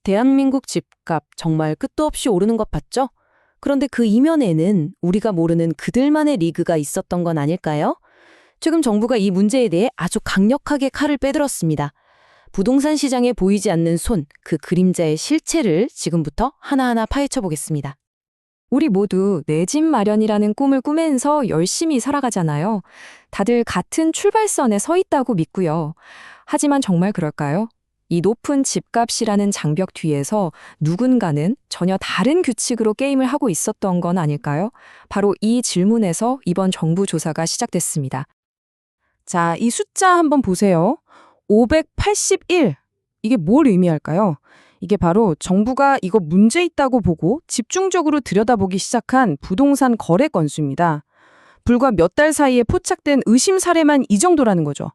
대한민국 집값 정말 끝도 없이 오르는 것 봤죠? 그런데 그 이면에는 우리가 모르는 그들만의 리그가 있었던 건 아닐까요? 최근 정부가 이 문제에 대해 아주 강력하게 칼을 빼들었습니다. 부동산 시장에 보이지 않는 손, 그 그림자의 실체를 지금부터 하나하나 파헤쳐 보겠습니다. 우리 모두 내 집 마련이라는 꿈을 꾸면서 열심히 살아가잖아요. 다들 같은 출발선에 서 있다고 믿고요. 하지만 정말 그럴까요? 이 높은 집값이라는 장벽 뒤에서 누군가는 전혀 다른 규칙으로 게임을 하고 있었던 건 아닐까요? 바로 이 질문에서 이번 정부 조사가 시작됐습니다. 자, 이 숫자 한번 보세요. 581. 이게 뭘 의미할까요? 이게 바로 정부가 이거 문제 있다고 보고 집중적으로 들여다보기 시작한 부동산 거래 건수입니다. 불과 몇 달 사이에 포착된 의심 사례만 이 정도라는 거죠.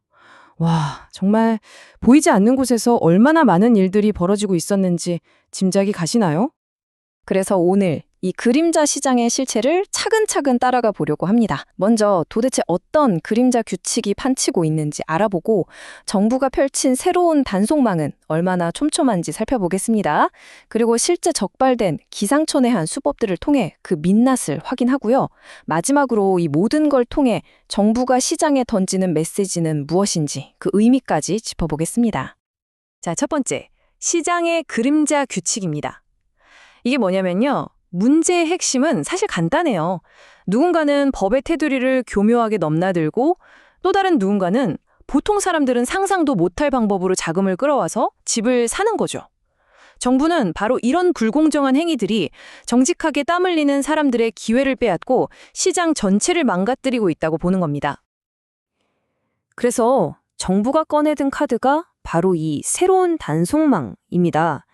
와, 정말 보이지 않는 곳에서 얼마나 많은 일들이 벌어지고 있었는지 짐작이 가시나요? 그래서 오늘 이 그림자 시장의 실체를 차근차근 따라가 보려고 합니다. 먼저 도대체 어떤 그림자 규칙이 판치고 있는지 알아보고 정부가 펼친 새로운 단속망은 얼마나 촘촘한지 살펴보겠습니다. 그리고 실제 적발된 기상천외한 수법들을 통해 그 민낯을 확인하고요. 마지막으로 이 모든 걸 통해 정부가 시장에 던지는 메시지는 무엇인지 그 의미까지 짚어보겠습니다. 자, 첫 번째, 시장의 그림자 규칙입니다. 이게 뭐냐면요. 문제의 핵심은 사실 간단해요. 누군가는 법의 테두리를 교묘하게 넘나들고 또 다른 누군가는 보통 사람들은 상상도 못할 방법으로 자금을 끌어와서 집을 사는 거죠. 정부는 바로 이런 불공정한 행위들이 정직하게 땀 흘리는 사람들의 기회를 빼앗고 시장 전체를 망가뜨리고 있다고 보는 겁니다. 그래서 정부가 꺼내든 카드가 바로 이 새로운 단속망입니다.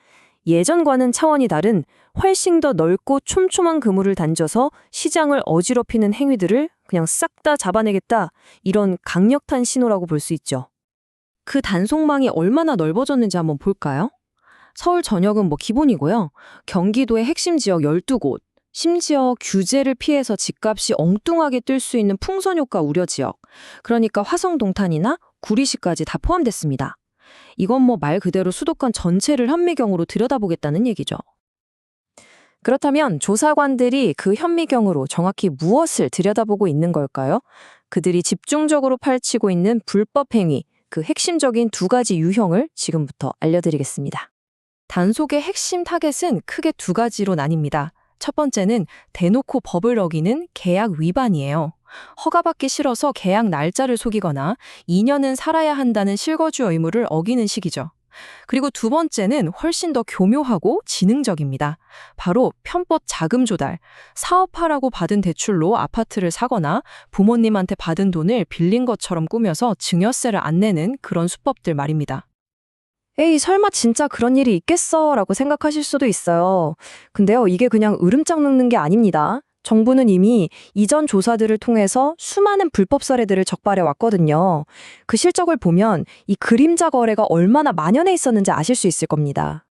예전과는 차원이 다른 훨씬 더 넓고 촘촘한 그물을 던져서 시장을 어지럽히는 행위들을 그냥 싹 다 잡아내겠다. 이런 강력한 신호라고 볼 수 있죠. 그 단속망이 얼마나 넓어졌는지 한번 볼까요? 서울 전역은 기본이고요. 경기도의 핵심 지역 12곳, 심지어 규제를 피해서 집값이 엉뚱하게 뛸 수 있는 풍선효과 우려 지역, 그러니까 화성동탄이나 구리시까지 다 포함됐습니다. 이건 말 그대로 수도권 전체를 현미경으로 들여다보겠다는 얘기죠. 그렇다면 조사관들이 그 현미경으로 정확히 무엇을 들여다보고 있는 걸까요? 그들이 집중적으로 펼치고 있는 불법 행위, 그 핵심적인 두 가지 유형을 지금부터 알려드리겠습니다. 단속의 핵심 타겟은 크게 두 가지로 나뉩니다. 첫 번째는 대놓고 법을 어기는 계약 위반이에요. 허가받기 싫어서 계약 날짜를 속이거나 2년은 살아야 한다는 실거주 의무를 어기는 식이죠. 그리고 두 번째는 훨씬 더 교묘하고 지능적입니다. 바로 편법 자금 조달, 사업하라고 받은 대출로 아파트를 사거나 부모님한테 받은 돈을 빌린 것처럼 꾸며서 증여세를 안 내는 그런 수법들 말입니다. 에이, 설마 진짜 그런 일이 있겠어? 라고 생각하실 수도 있어요. 근데요, 이게 그냥 으름장 늙는 게 아닙니다. 정부는 이미 이전 조사들을 통해서 수많은 불법 사례들을 적발해 왔거든요. 그 실적을 보면 이 그림자 거래가 얼마나 만연해 있었는지 아실 수 있을 겁니다.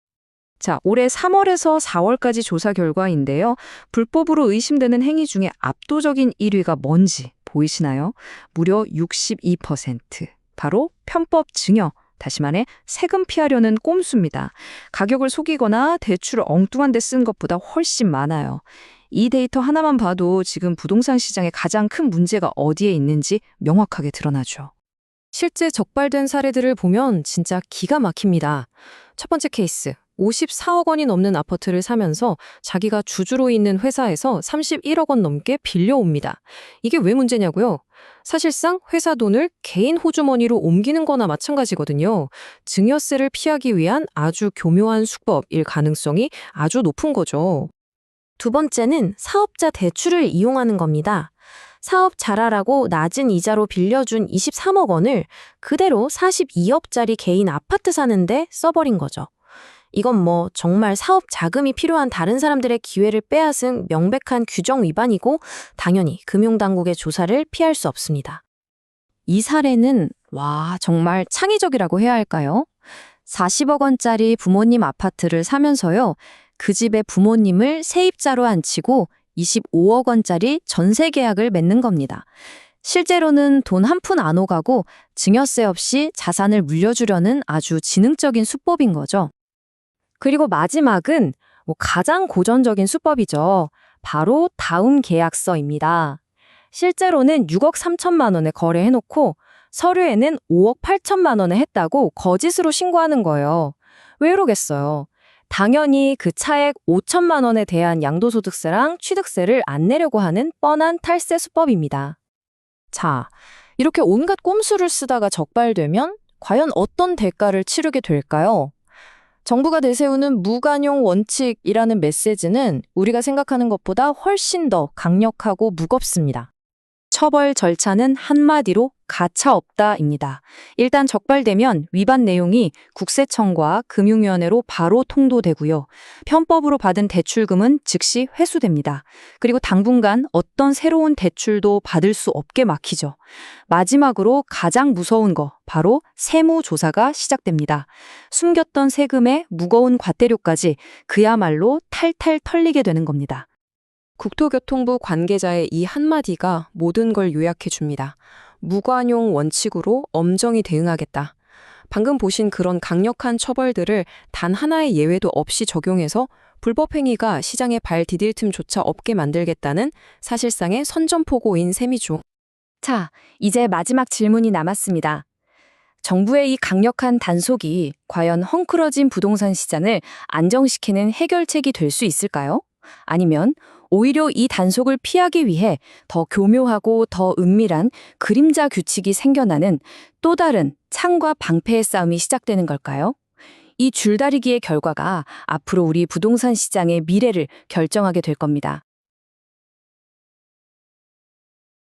자, 올해 3월에서 4월까지 조사 결과인데요. 불법으로 의심되는 행위 중에 압도적인 1위가 뭔지 보이시나요? 무려 62%. 바로 편법 증여. 다시 말해 세금 피하려는 꼼수입니다. 가격을 속이거나 대출을 엉뚱한 데 쓴 것보다 훨씬 많아요. 이 데이터 하나만 봐도 지금 부동산 시장의 가장 큰 문제가 어디에 있는지 명확하게 드러나죠. 실제 적발된 사례들을 보면 진짜 기가 막힙니다. 첫 번째 케이스, 54억 원이 넘는 아파트를 사면서 자기가 주주로 있는 회사에서 31억 원 넘게 빌려옵니다. 이게 왜 문제냐고요? 사실상 회사 돈을 개인 호주머니로 옮기는 거나 마찬가지거든요. 증여세를 피하기 위한 아주 교묘한 수법일 가능성이 아주 높은 거죠. 두 번째는 사업자 대출을 이용하는 겁니다. 사업 잘하라고 낮은 이자로 빌려준 23억 원을 그대로 42억짜리 개인 아파트 사는데 써버린 거죠. 이건 정말 사업 자금이 필요한 다른 사람들의 기회를 빼앗은 명백한 규정 위반이고 당연히 금융당국의 조사를 피할 수 없습니다. 이 사례는 정말 창의적이라고 해야 할까요? 40억 원짜리 부모님 아파트를 사면서요. 그 집의 부모님을 세입자로 앉히고 25억 원짜리 전세 계약을 맺는 겁니다. 실제로는 돈 한 푼 안 오가고 증여세 없이 자산을 물려주려는 아주 지능적인 수법인 거죠. 그리고 마지막은 가장 고전적인 수법이죠. 바로 다운 계약서입니다. 실제로는 6억 3천만 원에 거래해놓고 서류에는 5억 8천만 원에 했다고 거짓으로 신고하는 거예요. 왜 이러겠어요? 당연히 그 차액 5천만 원에 대한 양도소득세랑 취득세를 안 내려고 하는 뻔한 탈세 수법입니다. 자, 이렇게 온갖 꼼수를 쓰다가 적발되면 과연 어떤 대가를 치르게 될까요? 정부가 내세우는 무관용 원칙이라는 메시지는 우리가 생각하는 것보다 훨씬 더 강력하고 무겁습니다. 처벌 절차는 한마디로 가차없다입니다. 일단 적발되면 위반 내용이 국세청과 금융위원회로 바로 통도되고요. 편법으로 받은 대출금은 즉시 회수됩니다. 그리고 당분간 어떤 새로운 대출도 받을 수 없게 막히죠. 마지막으로 가장 무서운 거, 바로 세무조사가 시작됩니다. 숨겼던 세금에 무거운 과태료까지 그야말로 탈탈 털리게 되는 겁니다. 국토교통부 관계자의 이 한마디가 모든 걸 요약해 줍니다. 무관용 원칙으로 엄정히 대응하겠다. 방금 보신 그런 강력한 처벌들을 단 하나의 예외도 없이 적용해서 불법 행위가 시장에 발 디딜 틈조차 없게 만들겠다는 사실상의 선전포고인 셈이죠. 자, 이제 마지막 질문이 남았습니다. 정부의 이 강력한 단속이 과연 헝클어진 부동산 시장을 안정시키는 해결책이 될 수 있을까요? 아니면 오히려 이 단속을 피하기 위해 더 교묘하고 더 은밀한 그림자 규칙이 생겨나는 또 다른 창과 방패의 싸움이 시작되는 걸까요? 이 줄다리기의 결과가 앞으로 우리 부동산 시장의 미래를 결정하게 될 겁니다.